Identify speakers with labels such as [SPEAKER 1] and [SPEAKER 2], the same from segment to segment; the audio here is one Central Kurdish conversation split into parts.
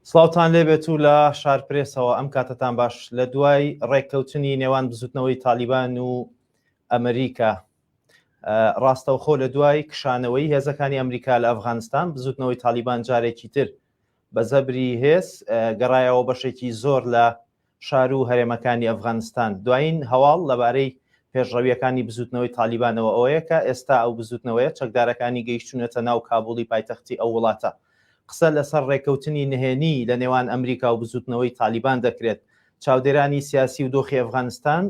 [SPEAKER 1] سڵاوتان لێبێت و لە شارپرێسەوە ئەم کاتتان باش لە دوای ڕێککەوتنی نێوان بزوتنەوەی تالیبان و ئەمریکا ڕاستەوخۆ لە دوای کشانەوەی هێزەکانی ئەمریکا لە ئەفغانستان بزوتنەوەی تالیبان جارێکی تر بە زەبری هێز گەڕایەوە بەشێکی زۆر لە شار و هەرێمەکانی ئەفغانستان. دوایین هەواڵ لەبارەی پێشڕەویەکانی بزوتنەوەی تالیبانەوە ئەوەیە کە ئێستا ئەو بزوتنەوەیە چەکدارەکانی گەیشتونەتە ناو کابوڵی پایتەختی ئەو وڵاتە. قسە لەسەر ڕێککەوتنی نهێنی لە نێوان ئەمریکا و بزوتنەوەی تالیبان دەکرێت. چاودێرانی سیاسی و دۆخی ئەفغانستان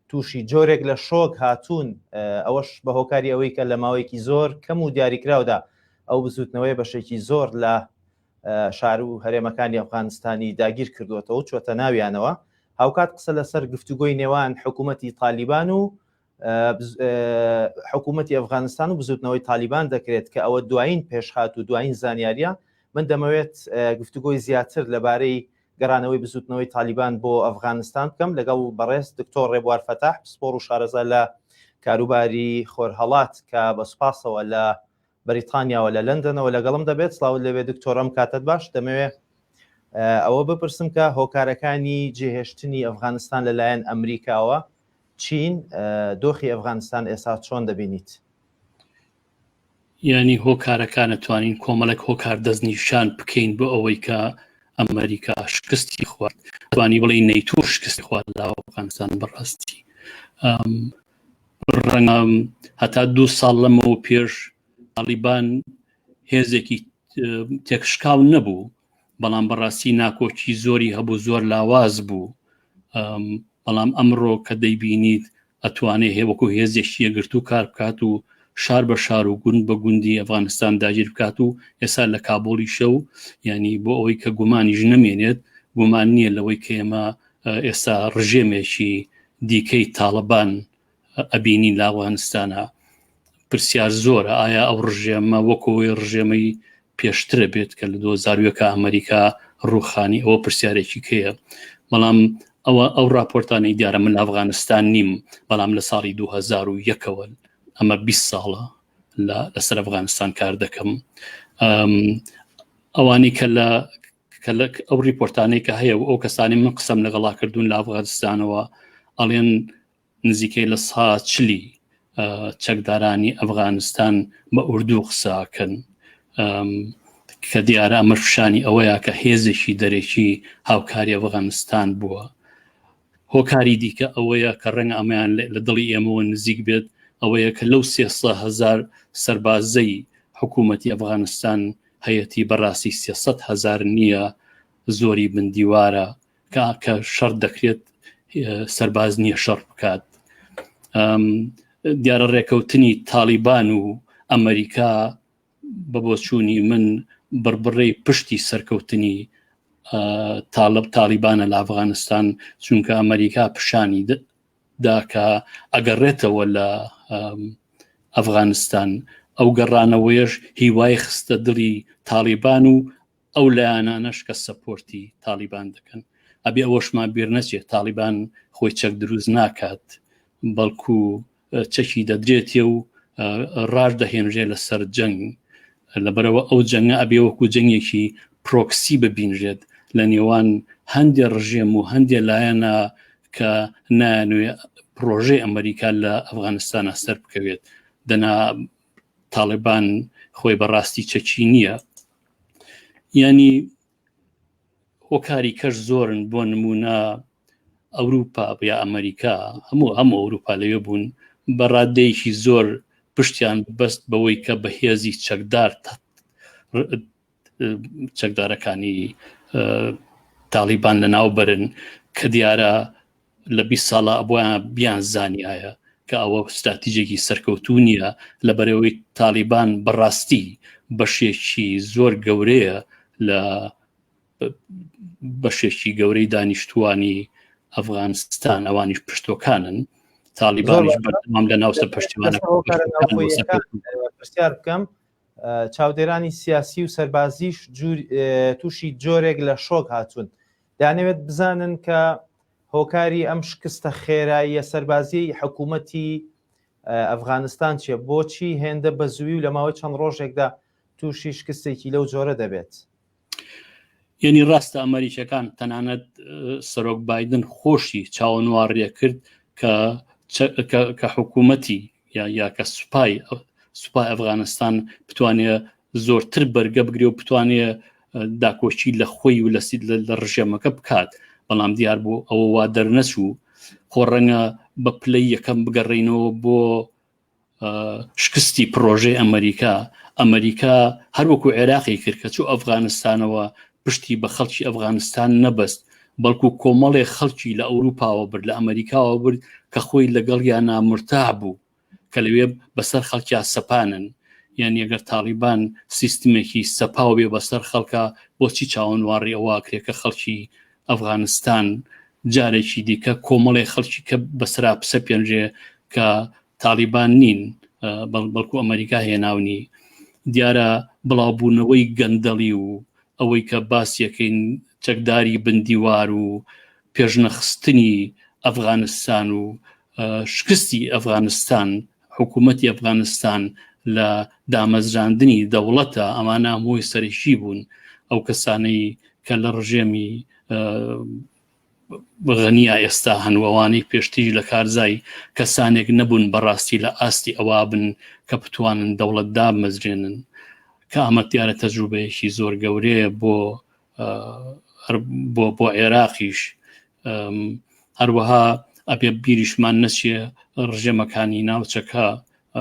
[SPEAKER 1] تووشی جۆرێک لە شۆک هاتوون، ئەوەش بە هۆکاری ئەوەی کە لە ماوەیەکی زۆر کەم و دیاریکراودا ئەو بزوتنەوەی بەشێکی زۆر لە شار و هەرێمەکانی ئەفغانستانی داگیر کردوێتەوە چۆتە ناویانەوە. هاوکات قسە لەسەر گفتوگۆی نێوان حکوومەتی تالیبان و حکوومەتی ئەفغانستان و بزوتنەوەی تالیبان دەکرێت کە ئەوە دوایین پێشهات و دوایین زانیاریە. من دەمەوێت گفتوگۆی زیاتر لەبارەی گەڕانەوەی بزوتنەوەی تالیبان بۆ ئەفغانستان بکەم لەگەڵ بەڕێز دکتۆر ڕێبوار فەتاح پسپۆڕ و شارەزا لە کاروباری خۆرهەڵات کە بە سوپاسەوە لە بەریتانیاوە لە لەندەنەوە لەگەڵم دەبێت. سڵاو لەوێ دکتۆرم کاتت باش. دەمەوێت ئەوە بپرسم کە هۆکارەکانی جێهێشتنی ئەفغانستان لەلایەن ئەمریکاوە چین دۆخی ئەفغانستان ئێستا چۆن دەبینیت؟
[SPEAKER 2] ینی هۆکارەکان نتوانین کۆمەڵێک هۆکار دەستنیشان بکەین بۆ ئەوەی کە ئەمریکا شکستی خوارد، توانی بڵێ نەیتۆ شکستی خوارد لە ئەفغانستان. بەڕاستی ڕەنگە هەتا 2 ساڵ لەمەوە پێش تالیبان هێزێکی تێکشکاو نەبوو، بەڵام بەڕاستی ناکۆکی زۆری هەبوو، زۆر لاواز بوو. بەڵام ئەمڕۆ کە دەیبینیت ئەتوانێت هێوەکو هێزێکی یەگرت و کار بکات و شار بە شار و گوند بە گوندی ئەفغانستان داگیر بکات و ئێستا لە کابوڵی شەو، ینی بۆ ئەوەی کە گومانیش نەمێنێت، گومان نییە لەوەی کە ئێمە ئێستا ڕژێمێکی دیکەی تاڵبان ئەبینین لە ئەفغانستانە. پرسیار زۆرە ئایا ئەو ڕژێمە وەکەوەی ڕژێمەی پێشترە بێت کە لە 2001 ئەمریکا ڕووخانی، ئەوە پرسیارێکی کەیە. بەڵام ئەو راپۆرتانی دیارە من ئەفغانستان نیم، بەڵام لە ساڵی 2001ەوە ئەمە 20 ساڵە لەسەر ئەفغانستان کار دەکەم. ئەوانی کە ئەو ریپۆرتانەی کە هەیە و ئەو کەسانی من قسەم لەگەڵا کردوون لە ئەفغانستانەوە ئەڵێن نزیکەی لە سا 40 چەکدارانی ئەفغانستان بە ئوردو قساکەن، کە دیارە ئەمە فشانی ئەوەیە کە هێزێکی دەرێکی هاوکاری ئەفغانستان بووە. هۆکاری دیکە ئەوەیە کە ڕەنگە ئەمەیان لە دڵی ئێمەوە نزیک بێت، ئەوەیە کە لەو 300,000 سەربازەی حکوومەتی ئەفغانستان هەیەتی بەڕاستی 300,000 نییە، زۆری بندیوارە کە شەڕ دەکرێت سەرباز نییە شەڕ بکات. دیارە ڕێکەوتنی تالیبان و ئەمریکا بە بۆچوونی من بڕبڕەی پشتی سەرکەوتنی تالیبانە لە ئەفغانستان، چونکە ئەمریکا پیشانی داکە ئەگەڕێتەوە لە ئەفغانستان، ئەو گەڕانەوەیش هیوای خستە دڵی تالیبان و ئەو لایەنانەش کە سەپۆرتی تالیبان دەکەن. ئەبێ ئەوەشمان بیر نەچێت تالیبان خۆی چەک دروست ناکات، بەڵکو چەکی دەدرێتێ و ڕاش دەهێنرێ لەسەر جەنگ. لەبەرەوە ئەو جەنگە ئەبێ وەکو جەنگێکی پرۆکسی ببینرێت لە نێوان هەندێ ڕژێم و هەندێ لایەنە کە نانوێ پرۆژەی ئەمریکا لە ئەفغانستانە سەر بکەوێت. دەنا تالیبان خۆی بەڕاستی چەکی نییە. ینی هۆکاری کەش زۆرن، بۆ نمونە ئەوروپا یا ئەمریکا، هەموو ئەوروپا لەوێ بوون، بەڕادەیەکی زۆر پشتیان بەست بەوەی کە بە هێزی چەکدارەکانی تالیبان لە ناو بەرن، کە دیارە لە 20 ساڵە ئەبوویان بیان زانیایە کە ئەوە استراتیژێکی سەرکەوتوو نییە، لەبەرەوەی تالیبان بەڕاستی بەشێکی زۆر گەورەیە لە بەشێکی گەورەی دانیشتوانی ئەفغانستان، ئەوانیش پشتۆکانن. تالیبانیش بەردەوام لە ناو سەر پشتیوانە.
[SPEAKER 1] پرسیار بکەم، چاودێرانی سیاسی و سەربازیش تووشی جۆرێک لە شۆک هاتوون، دانەوێت بزانن کە هۆکاری ئەم شکستە خێراییە سەربازی حکوومەتی ئەفغانستان چیە؟ بۆچی هێندە بە زووی و لە ماوەی چەند ڕۆژێکدا تووشی شکستێکی لەو جۆرە دەبێت؟
[SPEAKER 2] یعنی ڕاستە ئەمریکەکان تەنانەت سەرۆک بایدن خۆشی چاوەنوارڕێ کرد کە حکوومەتی یا کە سوپای ئەفغانستان بتوانێت زۆرتر بەرگە بگرێ و بتوانێت داکۆچی لە خۆی و لە ڕژێمەکە بکات بەڵام دیار بوو ئەوە وا دەرنەچوو خۆ ڕەنگە بە پلەی یەکەم بگەڕێنەوە بۆ شکستی پرۆژەی ئەمریکا هەروەکو عێراقی کرد کە چوو ئەفغانستانەوە پشتی بە خەڵکی ئەفغانستان نەبەست بەڵکو کۆمەڵێ خەڵکی لە ئەوروپاوە برد لە ئەمریکاوە برد کە خۆی لەگەڵ یان نامرتاح بوو کە لەوێ بەسەر خەڵکیا سەپانن یان ئەگەر تالیبان سیستمێکی سەپاو بێ بەسەر خەڵکە بۆچی چاوەنواری ئەوە کرێ کە خەڵکی ئەفغانستان جارێکی دیکە کۆمەڵێ خەڵکی کە بەسرا پسە پێنجێ کە تالیبان نین بەڵکو ئەمریکا هێناونی دیارە بڵاوبوونەوەی گەندەڵی و ئەوەی کە باسیەکەین چەکداری بندیوار و پێشنەخستنی ئەفغانستان و شکستی ئەفغانستان حکوومەتی ئەفغانستان لە دامەزراندنی دەوڵەتە ئەمانە هەمووی سەرشی بوون ئەو کەسانەی کە لە ڕژێمی غەنیا ئێستا هەنوەوانی پێشتیژ لە کارزای کەسانێک نەبوون بەڕاستی لە ئاستی ئەوا بن کە بتوانن دەوڵەت دامەزرێنن کە ئەمە دیارە تەجروبەیەکی زۆر گەورەیە بۆ عێراقیش هەروەها ئەبێ بیریشمان نەچێ ڕژێمەکانی ناوچەکە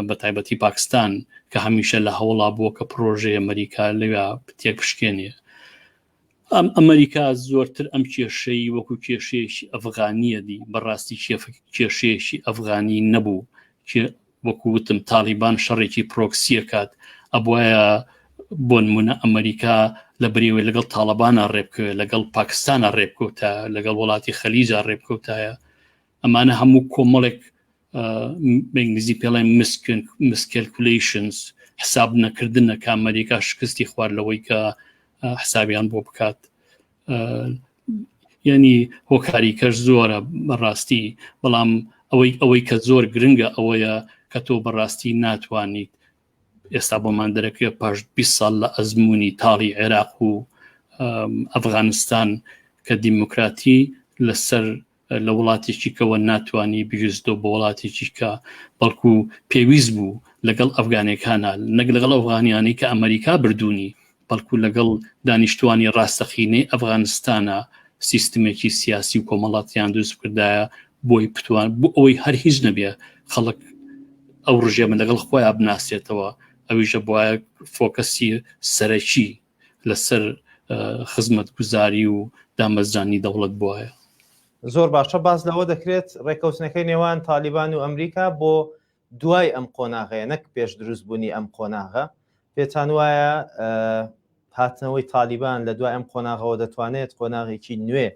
[SPEAKER 2] بە تایبەتی پاکستان کە هەمیشە لە هەوڵا بووە کە پرۆژەی ئەمریکا لەوێ تێک بشکێنێ ئەمریکا زۆرتر ئەم کێشەی وەکو کێشەیەکی ئەفغانیە دی بەڕاستی کێشەیەکی ئەفغانی نەبوو وەکو وتم تالیبان شەڕێکی پرۆکسیە کات ئەبوایە بۆ نمونە ئەمریکا لە بریوێ لەگەڵ تاڵەبانە ڕێبکەوێ لەگەڵ پاکستانە ڕێبکەوتە لەگەڵ وڵاتی خەلیجا ڕێبکەوتایە ئەمانە هەموو کۆمەڵێک بەنگلیزی پێڵێن مسکەلکولیشنز حساب نەکردنە کە ئەمریکا شکستی خوارد لەوەی کە حسابیان بۆ بکات یعنی هۆکاریکەش زۆرە بەڕاستی بەڵام ئەوەی کە زۆر گرنگە ئەوەیە کە تۆ بەڕاستی ناتوانیت ئێستا بۆمان دەرەکەوێت پاش 20 ساڵ لە ئەزمموی تاڵی عێراق و ئەفغانستان کە دیموکراتی لەسەر لە وڵاتێکی کەوە ناتوانی بگوێزدەوە بە وڵاتێکی کە بەڵکو پێویست بوو لەگەڵ ئەفغانەکانە نەک لەگەڵ ئەفغانیانی کە ئەمریکا بردوونی بەڵکو لەگەڵ دانیشتوانی ڕاستەخینەی ئەفغانستانە سیستمێکی سیاسی و کۆمەڵاتیان دروست کردایە بۆی بتوان بۆ ئەوەی هەر هیچ نەبێ خەڵک ئەو ڕژێمە لەگەڵ خۆیان بناسێتەوە ئەویشە بۆیە فۆکەسی سەرەکی لەسەر خزمەت گوزاری و دامەزرانی دەوڵەت بووایە
[SPEAKER 1] زۆر باشە باز لەوە دەکرێت ڕێکەوتنەکەی نێوان تالیبان و ئەمریکا بۆ دوای ئەم قۆناغەیە نەک پێش دروستبوونی ئەم قۆناغە پێتان وایە هاتنەوەی تالیبان لە دوای ئەم قۆناغەوە دەتوانێت قۆناغێکی نوێ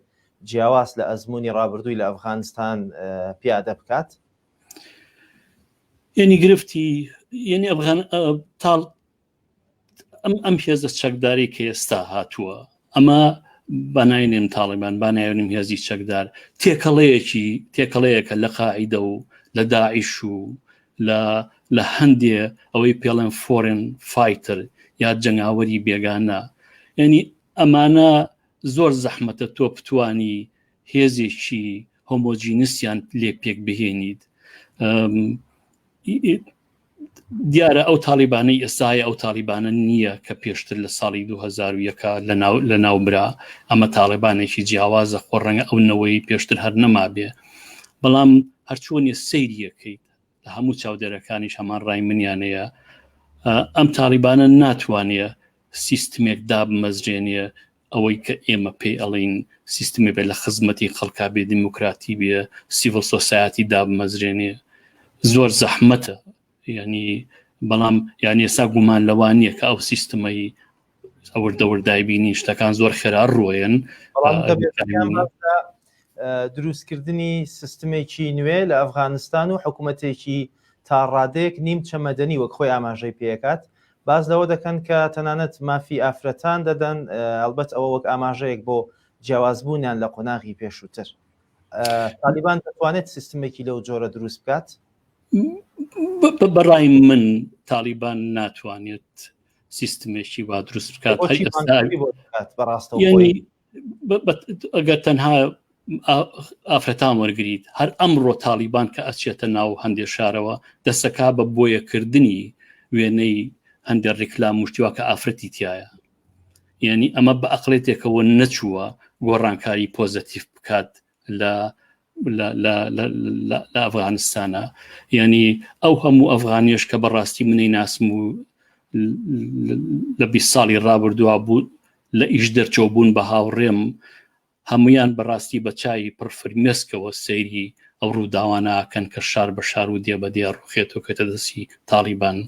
[SPEAKER 1] جیاواز لە ئەزمموی ڕابردووی لە ئەفغانستان پیادە بکات
[SPEAKER 2] یعنی گرفتی یعنی ئەم هێزە چەکداری کە ئێستا هاتووە ئەمە بەناینێن تاڵیبان بانایێنم هێزی چەکدار تێکەڵەیەکە لە قاعیدە و لە داعیش و لە هەندێ ئەوەی پێڵێن فۆرن فایتر یا جەنگاوەری بێگانە یعنی ئەمانە زۆر زەحمەتە تۆ بتوانی هێزێکی هۆمۆجینسیان لێ پێک بهێنیت دیارە ئەو تالیبانەی ئێستاە ئەو تالیبانە نییە کە پێشتر لە ساڵی 2001 لە ناوبرا ئەمە تالیبانێکی جیاوازە خۆ ڕەنگە ئەو نەوەی پێشتر هەر نەما بێ بەڵام هەرچۆنیە سەیریەکەیت لە هەموو چاودێرەکانیش هەمان ڕای منیانەیە ئەم تالیبانە ناتوانێت سیستمێک دابمەزرێنێ ئەوەی کە ئێمە پێی ئەڵین سیستمی بێ لە خزمەتی خەڵکا بێ دیموکراتی بێ سیڤڵ سۆسایەتی دابمەزرێنێ زۆر زەحمەتە یعنی بەڵام یعنی ئێستا گومان لەوان نییە کە ئەو سیستمەی ئەوردەوردای بینی شتەکان زۆر خێرا ڕۆیەن
[SPEAKER 1] دروستکردنی سیستمێکی نوێ لە ئەفغانستان و حکوومەتێکی تا ڕادەیەک نیم چەمەدەنی وەک خۆی ئاماژەی پێکات باز لەوە دەکەن کە تەنانەت مافی ئافرەتان دەدەن ئەلبەت ئەوە وەک ئاماژەیەک بۆ جیاوازبوونیان لە قۆناغی پێشووتر تالیبان دەتوانێت سیستمێکی لەو جۆرە دروست بکات
[SPEAKER 2] بەڕای من تالیبان ناتوانێت سیستمێکی وا دروست بکات
[SPEAKER 1] بەڕاستەوە
[SPEAKER 2] ینی ئەگەر تەنها ئافرەتان وەرگریت هەر ئەمڕۆ تالیبان کە ئەچێتە ناو هەندێک شارەوە دەسەکا بە بۆیەکردنی وێنەی هەندێک ڕێکلام وشتیوا کە ئافرەتی تایە یعنی ئەمە بە ئەقلێتێکەوە نەچووە گۆڕانکاری پۆزتیف بکات لە ئەفغانستانە ینی ئەو هەموو ئەفغانیش کە بەڕاستی منەی ناسم و لە 20 ساڵی ڕابردووە بوو لە ئیش دەرچەوە بوون بە هاوڕێم هەمویان بەڕاستی بە چای پرفرمێسکەوە سەیری ئەو ڕووداوانەکەن کە شار بە شار و دێبەدێ ڕوخێتەوە کەتە دەستی تالیبان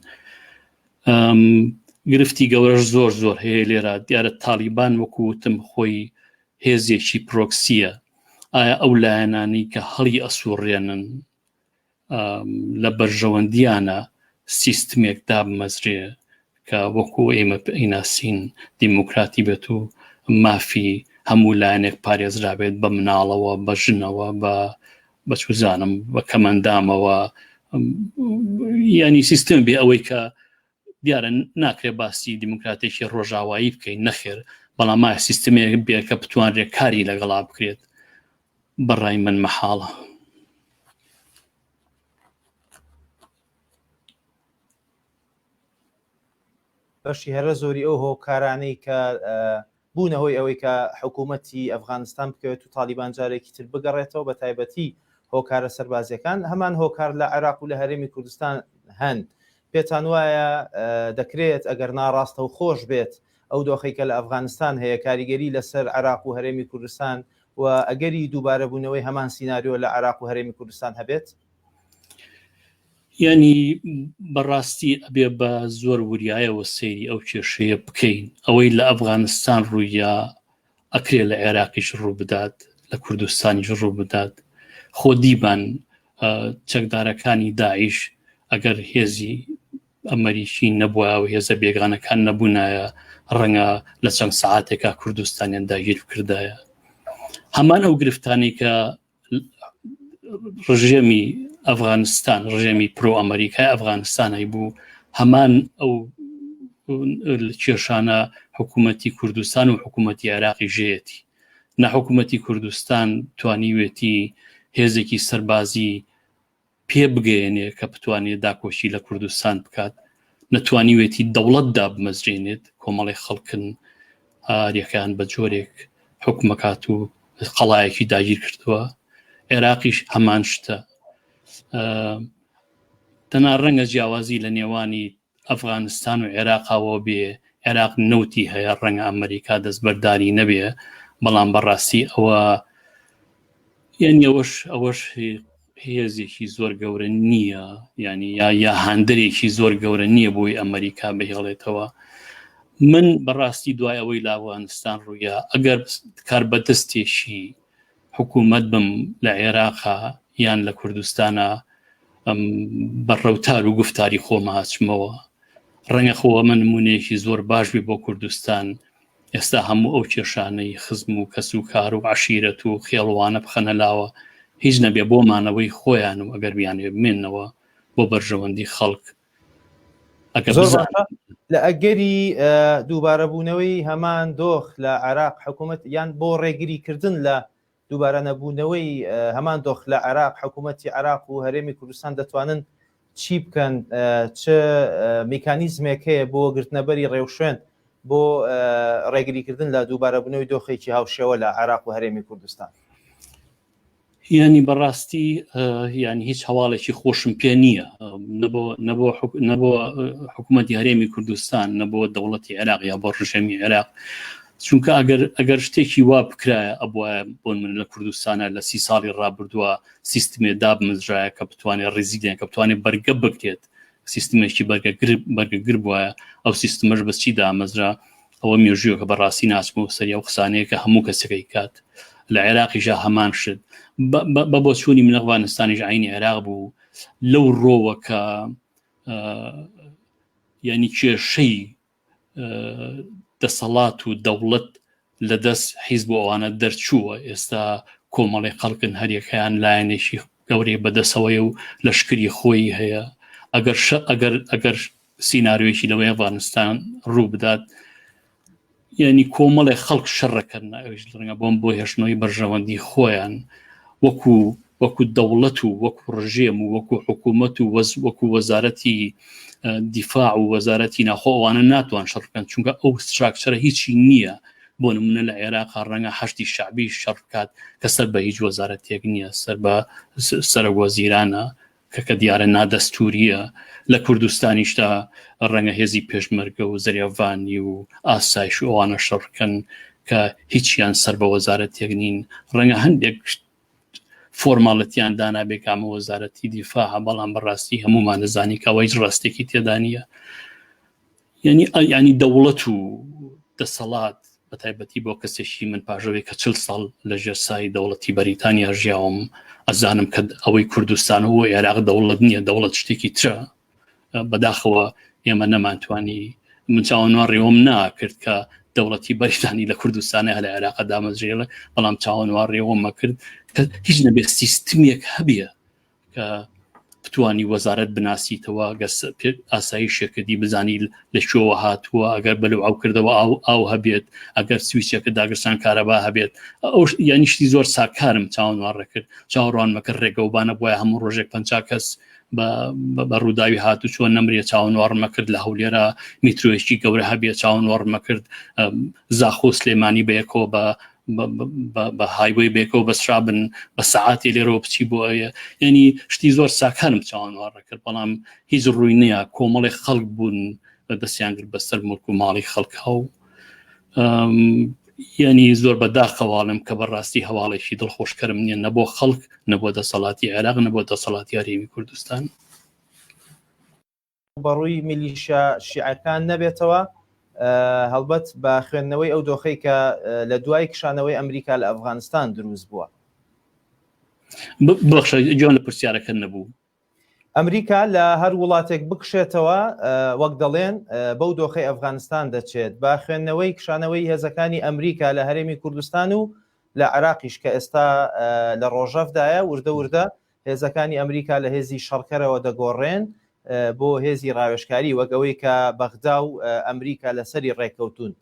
[SPEAKER 2] گرفتی گەورەش زۆر هەیە لێرە دیارە تالیبان وەکوتم خۆی هێزێکی پرۆکسیە ئایا ئەو لایەنانی کە هەڵی ئەسوڕێنن لە بەرژەوەندیانە سیستمێک دابمەزرێ کە وەکو ئێمە ئیناسین دیموکراتی بێت و مافی هەموو لایەنێک پارێزرابێت بە مناڵەوە بە ژنەوە بە چوزانم بە کەمەندامەوە ینی سیستم بێ ئەوەی کە دیارە ناکرێ باسی دیموکراتێکی ڕۆژاوایی بکەین نەخێر بەڵام ما سیستمێک بێ کە بتوانرێت کاری لەگەڵا بکرێت بەڕای من مەحاڵە
[SPEAKER 1] بەشی هەرە زۆری ئەو هۆکارانەی کە بوونەهۆی ئەوەی کە حکوومەتی ئەفغانستان بکەوێت و تالیبان جارێکی تر بگەڕێتەوە بە تایبەتی هۆکارە سەربازیەکان هەمان هۆکار لە عێراق و لە هەرێمی کوردستان هەن پێتان وایە دەکرێت ئەگەر ناڕاستە و خۆش بێت ئەو دۆخی کە لە ئەفغانستان هەیە کاریگەری لەسەر عێراق و هەرێمی کوردستان و ئەگەری دووبارە بوونەوەی هەمان سیناریۆ لە عێراق و هەرێمی کوردستان هەبێت
[SPEAKER 2] ینی بەڕاستی ئەبێ بە زۆر وریایەوە سەیری ئەو کێشەیە بکەین ئەوەی لە ئەفغانستان ڕوویە ئەکرێ لە عێراقیش ڕوو بدات لە کوردستانیش ڕوو بدات خۆ دیبان چەکدارەکانی داعیش ئەگەر هێزی ئەمریکی نەبووە و هێزە بێگانەکان نەبوونایە ڕەنگە لە چەند سەعاتێکا کوردستانیان داگیر کردایە هەمان ئەو گرفتانی کە ڕژێمی ئەفغانستان ڕژێمی پرۆ ئەمریکای ئەفغانستانی بوو هەمان ئەو کێشانە حکوومەتی کوردستان و حکوومەتی عێراقی ژێتی نەحکوومەتی کوردستان توانیوێتی هێزێکی سەربازی پێ بگەێنێ کە بتوانێت داکۆشی لە کوردستان بکات نەتوانیوێتی دەوڵەتدا بمەزرێنێت کۆمەڵی خەڵکن ئاریەکان بە جۆرێک حکومەکات و قەڵایەکی داگیر کردووە عێراقیش هەمان شتە تەنها ڕەنگە جیاوازی لە نێوانی ئەفغانستان و عێراقاوە بێ عێراق نەوتی هەیە ڕەنگە ئەمریکا دەستبەرداری نەبێ بەڵام بەڕاستی ئەوە یعنی ئەوەش هێزێکی زۆر گەورە نییە ینی یا هەندێکی زۆر گەورە نییە بۆی ئەمریکا بهێڵێتەوە من بەڕاستی دوای ئەوەی لە ئەفغانستان ڕوویە ئەگەر کار بەدەستێکی حکوومەت بم لە عێراقا یان لە کوردستانە بەڕەوتار و گفتاری خۆمە هاچمەوە ڕەنگە خۆوە من نمونەیەکی زۆر باش بێ بۆ کوردستان ئێستا هەموو ئەو کێشانەی خزم و کەس و کار و عەشیرەت و خێڵوانە بخەنەلاوە هیچ نەبێ بۆمانەوەی خۆیان و ئەگەر بیانێ بمێنەوە بۆ بەرژەوەندی خەڵک
[SPEAKER 1] لە ئەگەری دووبارە بوونەوەی هەمان دۆخ لە عێراق حکوومەت یان بۆ ڕێگریکردن لە دووبارە نەبوونەوەی هەمان دۆخ لە عێراق حکوومەتی عێراق و هەرێمی کوردستان دەتوانن چی بکەن چ میکانیزمێک هەیە بۆ گرتنەبەری ڕێوشێن بۆ ڕێگریکردن لە دووبارە بوونەوەی دۆخێکی هاوشێوە لە عێراق و هەرێمی کوردستان
[SPEAKER 2] ینی بەڕاستی ینی هیچ هەواڵێکی خۆشم پێ نییە نەبووە حکوومەتی هەرێمی کوردستان نەبووە دەوڵەتی عێراق یا بۆ ڕژێمی عێراق چونکە ئەگەر شتێکی وا بکرایە ئەبووە بۆن من لە کوردستانە لە 30 ساڵی ڕابردووە سیستمێ دابمەزرایە کە بتوانێت ڕێزیدێن کە بتوانێت بەرگە بکرێت سیستمێکی بەرگەگر بووە ئەو سیستمەش بەچی دامەزرا ئەوە مێژووە کە بەڕاستی ناچمە و سەری ئەو قسانەیە کە هەموو کەسەکەی کات لە عێراقیژە هەمان شت بە بۆ چوونی من ئەفغانستانیش عینی عێراق بوو لەو ڕۆوە کە ینی کێشەی دەسەڵات و دەوڵەت لە دەست حیزب و ئەوانە دەرچووە ئێستا کۆمەڵی خەڵکن هەریەکەیان لایەنێکی گەورەی بەدەسەوەی و لەشکری خۆی هەیە ئەگەر سینناریۆیەکی لەوەی ئەفغانستان ڕوو بدات یعنی کۆمەڵی خەڵک شەڕەکەن ئەوش ڕەنگە بۆم بۆ هێشتنەوەی بەرژەوەندی خۆیان وەکو دەوڵەت و وەکو ڕژێم و وەکو حکوومەت و وەکو وەزارەتی دیفاع و وەزارەتی ناخۆوانە ناتوان شەڕکەن چونکە ئەو ستراکچەرە هیچی نییە بۆ نمونە لە عێراق ڕەنگە حەشتی شعبی شەڕکات کە سەر بە هیچ وەزارەتێک نییە سەر بە سەرۆەزیرانە کە دیارە نادەستوریە لە کوردستانیشتا ڕەنگە هێزی پێشمەرگە و زەریاڤانی و ئاسایش و ئەوانە شەڕکەن کە هیچیان سەر بە وەزارەتێک نین ڕەنگە هەندێک فۆرماڵەتیان دانابێ کامە وەزارەتی دیفاع بەڵام بەڕاستی هەمومان دەزانی کە ئەوەی ڕاستێکی تێدا نیە ینی دەوڵەت و دەسەڵات بە تایبەتی بۆ کەسێکی من پاژەوەی کە 40 ساڵ لە ژێرسای دەوڵەتی بەریتانیا ژیاوم ئەزانم کە ئەوەی کوردستان و عێراق دەوڵەت نییە دەوڵەت شتێکی ترە بەداخەوە ئێمە نەمانتوانی من چاوەنوار ناکرد کە دەوڵەتی بەریتانی لە کوردستانە لە عێراقە دامەزرێڵە بەڵام چاوەنوار ڕێوەمە کرد کە هیچ نەبێت سیستمێک هەبیە کە بتوانی وەزارەت بناسیتەوە ئاسایشێکردی بزانی لە شۆوە هاتووە ئەگەر بەلو ئەو کردەوە ئاو هەبێت ئەگەر سویچێکە داگرستان کارەبا هەبێت ئەو یانیشتی زۆر ساکارم چاوەنوارڕە کرد چاوەڕوانمەکە ڕێگەوبانە بۆیە هەموو ڕۆژێک 50 کەس بە ڕووداوی هاتو چۆن نەمرێ چاوەنوارمە کرد لە هەولێرە میترۆیەکی گەورە هەبێت چاوەنوارمە کرد زاخۆ سلێمانی بەیەکەوە بە هایوی بێکەوە بەسرابن بە سەعاتی لێرەوە بچی بۆ ئەوە ینی شتی زۆر ساکارم چاوەنوارڕە کرد بەڵام هیچ ڕووی نییە کۆمەڵی خەڵک بوون دەستیان کرد بەسەر ملک و ماڵی خەڵکە و ینی زۆر بەداخەواڵم کە بەڕاستی هەواڵێکی دڵخۆشکەرم نییە نەبۆ خەڵک نەبووە دەسەڵاتی عێراق نەبووە دەسەڵاتی هەرێمی کوردستان
[SPEAKER 1] بەڕووی میلیشە شیعەکان نەبێتەوە هەڵبەت بە خوێندنەوەی ئەو دۆخەی کە لە دوای کشانەوەی ئەمریکا لە ئەفغانستان دروست بووە
[SPEAKER 2] بەخشە جوان لە پرسیارەکە نەبوو
[SPEAKER 1] ئەمریکا لە هەر وڵاتێک بکشێتەوە وەک دەڵێن بەو دۆخەی ئەفغانستان دەچێت با خوێندنەوەی کشانەوەی هێزەکانی ئەمریکا لە هەرێمی کوردستان و لە عێراقیش کە ئێستا لە ڕۆژەفدایە وردە وردە هێزەکانی ئەمریکا لە هێزی شەڕکەرەوە دەگۆڕێن بۆ هێزی ڕاوێژکاری وەگەوەی کە بەغدا و ئەمریکا لەسەری ڕێکەوتون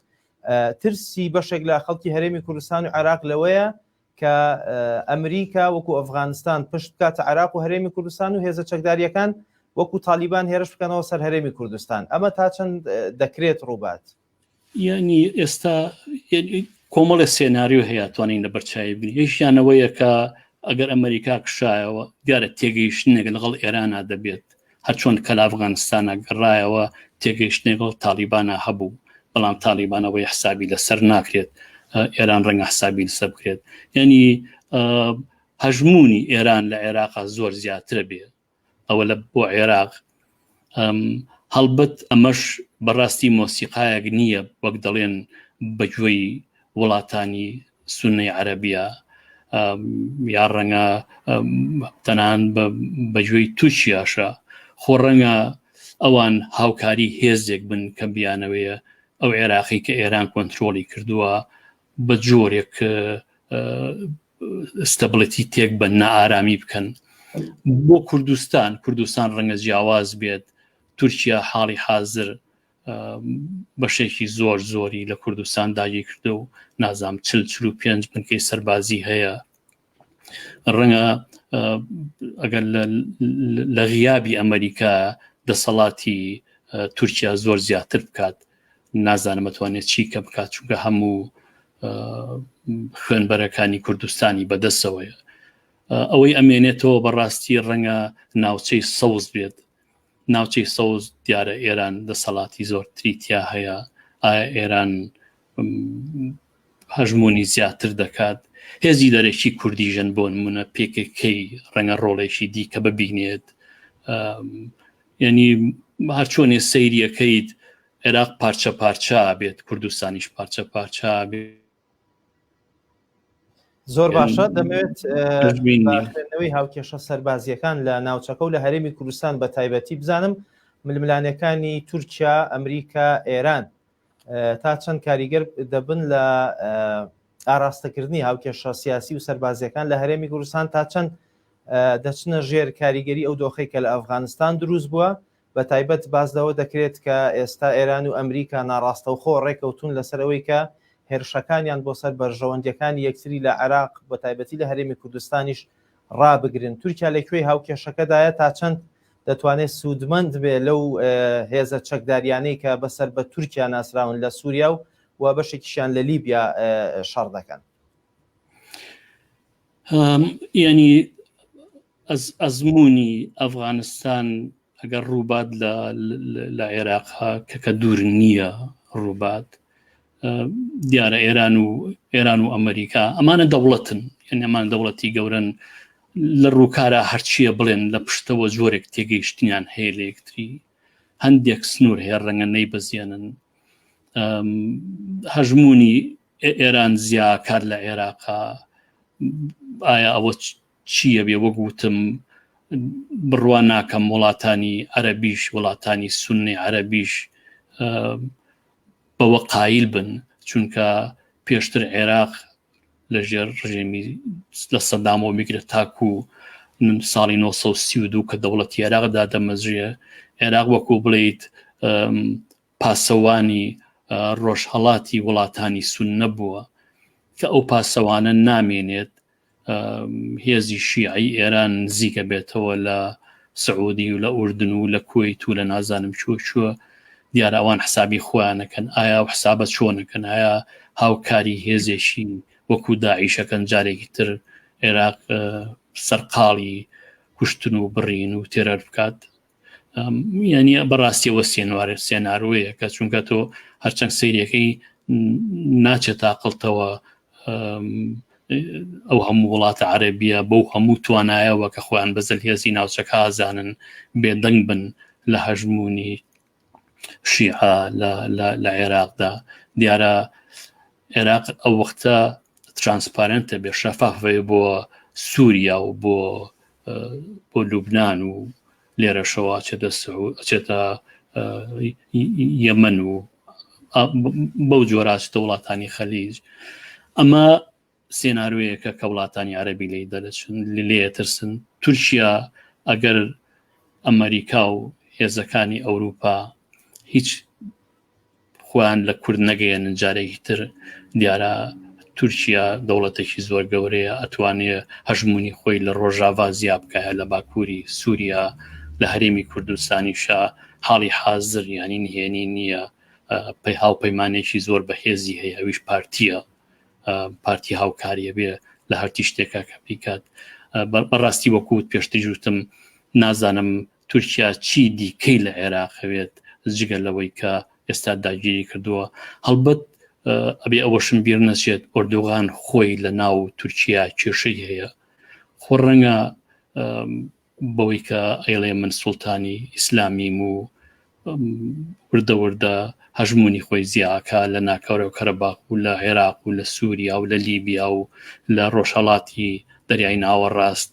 [SPEAKER 1] ترسی بەشێک لە خەڵکی هەرێمی کوردستان و عێراق لەوەیە کە ئەمریکا وەکو ئەفغانستان پشت بکاتە عێراق و هەرێمی کوردستان و هێزە چەکداریەکان وەکو تالیبان هێرش بکەنەوە سەر هەرێمی کوردستان ئەمە تا چەند دەکرێت ڕووبات
[SPEAKER 2] یعنی ئێستا کۆمەڵی سێناریۆ هەیە توانین لە بەرچاوی بین هیچیانەوەیە کە ئەگەر ئەمریکا کشایەوە دیارە تێگەیشتنێک لەگەڵ ئێرانە دەبێت هەر چۆن کە لە ئەفغانستانە گەڕایەوە تێگەیشتنێک لەگەڵ تالیبانە هەبوو بەڵام تالیبانەوەی حسابی لەسەر ناکرێت ئێران ڕەنگە حسابی لەسەر بکرێت یعنی هەژمونی ئێران لە عێراقا زۆر زیاترە بێ ئەوە لە بۆ عێراق هەڵبەت ئەمەش بەڕاستی مۆسیقایەک نییە وەک دەڵێن بەگوێی وڵاتانی سونەی عەرەبیە یا ڕەنگە تەنان بەگوێی تووشیاشە خۆ ڕەنگە ئەوان هاوکاری هێزێک بن کە بیانەوەیە ئەو عێراقی کە ئێران کۆنتترۆلی کردووە بە جۆرێک استەبڵەتی تێک بە نائارامی بکەن بۆ کوردستان ڕەنگە جیاواز بێت تورکیا حاڵی حاضر بەشێکی زۆری لە کوردستان داگیر کردو و نازام 45 بنکەی سەربازی هەیە ڕەنگە ئەگەر لە غیابی ئەمریکا دەسەڵاتی تورکیا زۆر زیاتر بکات نازانم ئەتوانێت چی کە بکات چونکە هەموو خوێنبەرەکانی کوردستانی بەدەستەوەیە ئەوەی ئەمێنێتەوە بەڕاستی ڕەنگە ناوچەی سەوز بێت ناوچەی سەوز دیارە ئێران دەسەڵاتی زۆرتری تیا هەیە ئایا ئێران هەژمونی زیاتر دەکات هێزی دەرێکی کوردیژن بۆ نمونە پێکەکەی ڕەنگە ڕۆڵێکی دی کە ببینێت یعنی هەر چۆنێ سەیریەکەیت عێراق پارچە پارچە بێت کوردستانیش پارچە پارچە بێت
[SPEAKER 1] زۆر باشە دەمەوێت خوێندنەوەی هاوکێشە سەربازیەکان لە ناوچەکە و لە هەرێمی کوردستان بە تایبەتی بزانم ململانەکانی تورکیا ئەمریکا ئێران تا چەند کاریگەر دەبن لە ئاراستەکردنی هاوکێشە سیاسی و سەربازیەکان لە هەرێمی کوردستان تا چەند دەچنە ژێر کاریگەری ئەو دۆخەی کە لە ئەفغانستان دروست بووە بە تایبەت بازدەوە دەکرێت کە ئێستا ئێران و ئەمریکا ناڕاستەوخۆ ڕێکەوتون لەسەرەوەی کە هێرشەکانیان بۆ سەر بەرژەوەندەکانی یەکتری لە عێراق بە تایبەتی لە هەرێمی کوردستانیش ڕابگرن. تورکیا لەکوێی هاوکێشەکەدایە تا چەند دەتوانێت سوودمەند بێ لەو هێزە چەکداریانەی کە بەسەر بە تورکیا ناسراون لە سووریا و بەشێکیشیان لە لیبیا شەڕ دەکەن.
[SPEAKER 2] ینی ئەزمموی ئەفغانستان ئەگەر ڕووبات لە عێراقها کە دوور نییە ڕووبات دیارە ئێران و ئەمریکا ئەمانە دەوڵەتن، یعنی ئەمان دەوڵەتی گەورن لە ڕووکارە هەرچیە بڵێن لە پشتەوە زۆرێک تێگەیشتنیان هەیە لە یەکتری، هەندێک سنوور هەیە ڕەنگە نەیبەزیێنن. هەژمونی ئێران زیاکار لە عێراقا ئایا ئەوە چییە بێ؟ وەگوتم بڕوان ناکەم وڵاتانی عەرەبیش وڵاتانی سونی عەرەبیش بەوە قایل بن، چونکە پێشتر عێراق لەژێر ڕژێمی لە سەدامەوە میگرێت تاکو ساڵی 1932 کە دەوڵەتی عێراقدا دەمەزرێ، عێراق وەکو بڵێیت پاسەوانی ڕۆژهەڵاتی وڵاتانی سون نەبووە کە ئەو پاسەوانە نامێنێت هێزی شیعی ئێران نزیکە بێتەوە لە سعودی و لە ئوردن و لە کوێیت و لە نازانم چوە دیارە ئەوان حسابی خۆیانەکەن. ئایا حسابەت چۆنەکەن؟ ئایا هاوکاری هێزێکی وەکو داعیشەکەن جارێکی تر عێراق سەرقاڵی کوشتن و بڕین و تێرەر بکات؟ یعنی بەڕاستیەوە سێناروەیە کە چونکە تۆ هەرچەند سەیرەکەی ناچێت تاقڵتەوە ئەو هەموو وڵاتە عەرەبیە بەو هەموو توانایەوە کە خۆیان بەزەل هێزی ناوچەکە ئازانن بێدەنگ بن لە هەژمونی شیعە لە عێراقدا. دیارە عێراق ئەو وەختە ترانسپارنتە بێ شەفافێ بۆ سووریا و بۆ لوبنان و لێرەشەوە ئەچێتە یەمەن و بەو جۆراچتە وڵاتانی خەلیج. ئەمە سێناروەیەکە کە وڵاتانی عەرەبی لی دەرەچن لێ ترسن. تورکیا ئەگەر ئەمریکا و هێزەکانی ئەوروپا هیچ خۆیان لە کورد نەگەیەنن جارێکی تر، دیارە تورکیا دەوڵەتێکی زۆر گەورەیە، ئەتوانێت هەژمونی خۆی لە ڕۆژاوا زیاد بکایە لە باکووری سووریا، لە هەرێمی کوردستانیشە حاڵی حازر ینی نهێنی نییە، هاوپەیمانێکی زۆر بەهێزی هەیە، ئەویش پارتی هاوکاریە بێ لە هەرتی شتێکە کە بیکات. بەڕاستی وەکوت پێشتر جوتم نازانم تورکیا چی دیکەی لە عێراق هەوێت جگە لەوەی کە ئێستا داگیری کردووە. هەڵبەت ئەبێ ئەوەشم بیر نەچێت ئۆردۆغان خۆی لە ناو تورکیا کێشەی هەیە، خۆ ڕەنگە بەوەی کە ئەیڵێ من سوڵتانی ئیسلامیم و وردە وردە هەژمونی خۆی زیاکە لە ناکەورە و کەرەباخ و لە عێراق و لە سووریا و لە لیبیا و لە ڕۆژهەڵاتی دەریای ناوەڕاست،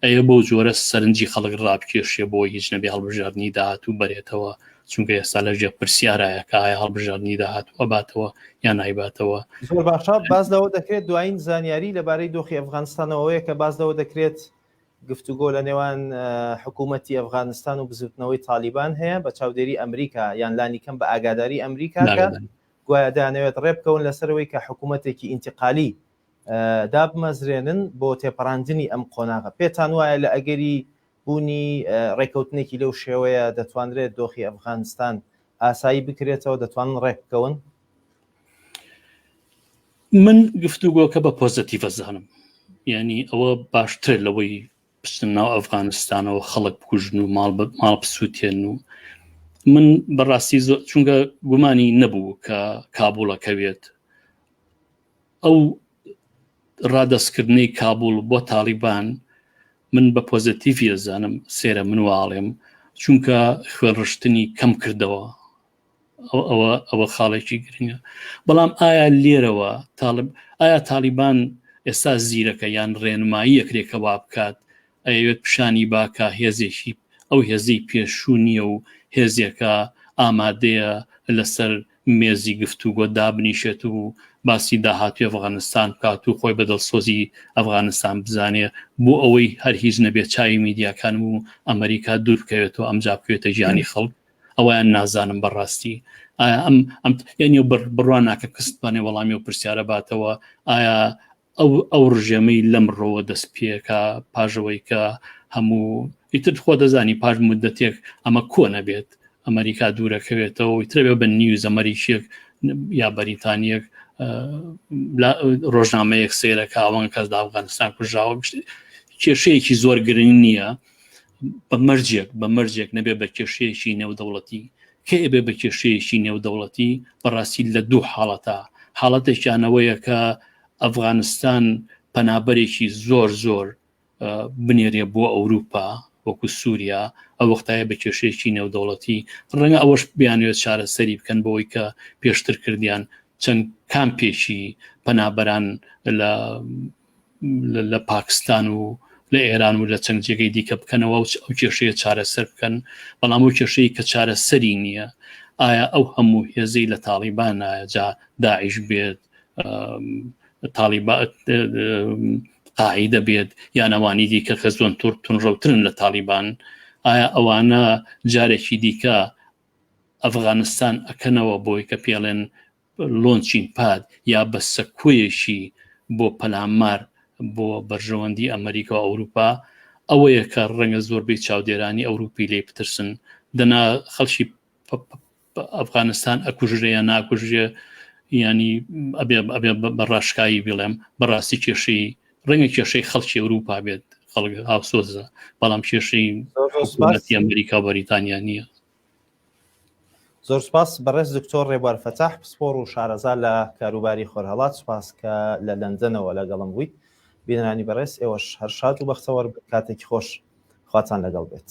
[SPEAKER 2] ئەوە بۆ جۆرە سەرنجی خەڵک ڕابکێشێ بۆ هیچ نەبێ هەڵبژاردننی داهات و بەرێتەوە، چونکە ئێستا لەژێ پرسیارایە کە ئایا هەڵبژاردننی داهات و ئەباتەوە یان نایباتەوە.
[SPEAKER 1] زۆر باشە بازدەوە دەکرێت دوایین زانیاری لەبارەی دۆخی ئەفغانستانەوەیە کە بازدەوە دەکرێت گفتوگۆ لە نێوان حکوومەتی ئەفغانستان و بزوتنەوەی تالیبان هەیە بە چاودێری ئەمریکا یان لانی کەم بە ئاگاداری ئەمریکا کە گوایە دەیانەوێت ڕێبکەون لەسەرەوەی کە حکوومەتێکی ئینتیقالی دابمەزرێنن بۆ تێپەڕاندنی ئەم قۆناغە. پێتان وایە لە ئەگەری بوونی ڕێکەوتنێکی لەو شێوەیە دەتوانرێت دۆخی ئەفغانستان ئاسایی بکرێتەوە، دەتوانن ڕێکبکەون؟
[SPEAKER 2] من گفتوگۆکە بە پۆزتیڤە زانم، یعنی ئەوە باشتر لەوەی بچن ناو ئەفغانستانەوە خەڵک بکوژن و ماڵ بسووتێن و من بەڕاستی چونکە گومانی نەبوو کە کابوڵەکەوێت ئەو ڕادەستکردنەی کابوڵ بۆ تالیبان من بە پۆزتیڤی دەزانم سێرە من واڵێم، چونکە خوێنڕشتنی کەم کردەوە، ئەوە خاڵێکی گرنگە. بەڵام ئایا لێرەوە ئایا تالیبان ئێستا زیرەکە یان ڕێنمایی یەکرێکە وا بکات، ئەوێت پیشانی باکە هێزێکی ئەو هێزەی پێشوو نییە و هێزێکە ئامادەیە لەسەر مێزی گفتوگۆ دابنیشێت و باسی داهاتوی ئەفغانستان بکات و خۆی بەدڵسۆزی ئەفغانستان بزانێ بۆ ئەوەی هەر هیچ نەبێت چاوی میدیاکانم و ئەمریکا دوور بکەوێتەوە ئەمجا بکوێتە ژیانی خەڵک ئەویان نازانم بەڕاستی یعنی بڕوان ناکە کەستبانێ وەڵامی و پرسیارە باتەوە ئایا ئەو ڕژێمەی لەمڕۆوە دەست پێکە پاژەوەی کە هەموو ئیتر خۆ دەزانی پاش مدەتێک ئەمە کۆ نەبێت ئەمریکا دوورەکەوێتەوە و ترەبێ بە نیوز ئەمەریشیەک یا بەریتانیەک ڕۆژنامەیەک سێرەکە ئەوەن کەس لە ئەفغانستان کوژراوە کێشەیەکی زۆر گرنگ نییە بە مەرجێک نەبێ بە کێشەیەکی نێودەوڵەتی کێ بێ بە کێشەیەکی نێودەوڵەتی بەڕاستی لە دوو حاڵەتێکیانەوەیە کە ئەفغانستان پەنابەرێکی زۆر بنێرێ بۆ ئەوروپا وەکو سووریا ئەو وەختایە بە کێشەیەکی نێودەوڵەتی ڕەنگە ئەوەش بیانوێت چارەسەری بکەن بەوەی کە پێشتر کردیان چەند کامپێکی پەنابەران لە پاکستان و لە ئێران و لە چەند جێگەی دیکە بکەنەوە ئەو کێشەیە چارەسەر بکەن بەڵام ئەو کێشەی کە چارەسەری نییە ئایا ئەو هەموو هێزەی لە تاڵیبان جا داعش بێت قاعیدە بێت یان ئەوانی دیکە کە زۆن تونڕەوترن لە تاڵیبان ئایا ئەوانە جارێکی دیکە ئەفغانستان ئەکەنەوە بۆی کە پێڵێن لۆنچین پاد یا بە سەکوێشی بۆ پەلامار بۆ بەرژەوەندی ئەمریکا و ئەوروپا ئەوەیە کە ڕەنگە زۆربەی چاودێرانی ئەوروپی لێ بترسن دەنا خەڵکی ئەفغانستان ئەکوژرێ یا ناکوژێ ینی ئەبێ بەڕاشکایی بڵێم بەڕاستی کێشەی ڕەنگە کێشەی خەڵکی ئەوروپا بێت خەڵک هاوسۆزە بەڵام کێشەی حکومەتی ئەمریکا و بەریتانیا نییە.
[SPEAKER 1] زۆر سپاس بەڕێز دکتۆر ڕێبوار فەتاح پسپۆڕ و شارەزا لە کاروباری خۆرهەڵات سپاس کە لە لەندەنەوە لەگەڵم بوویت بینانی بەڕێز ئێوەش هەر شاد و بەختەوەر کاتێکی خۆش خواتان لەگەڵ بێت.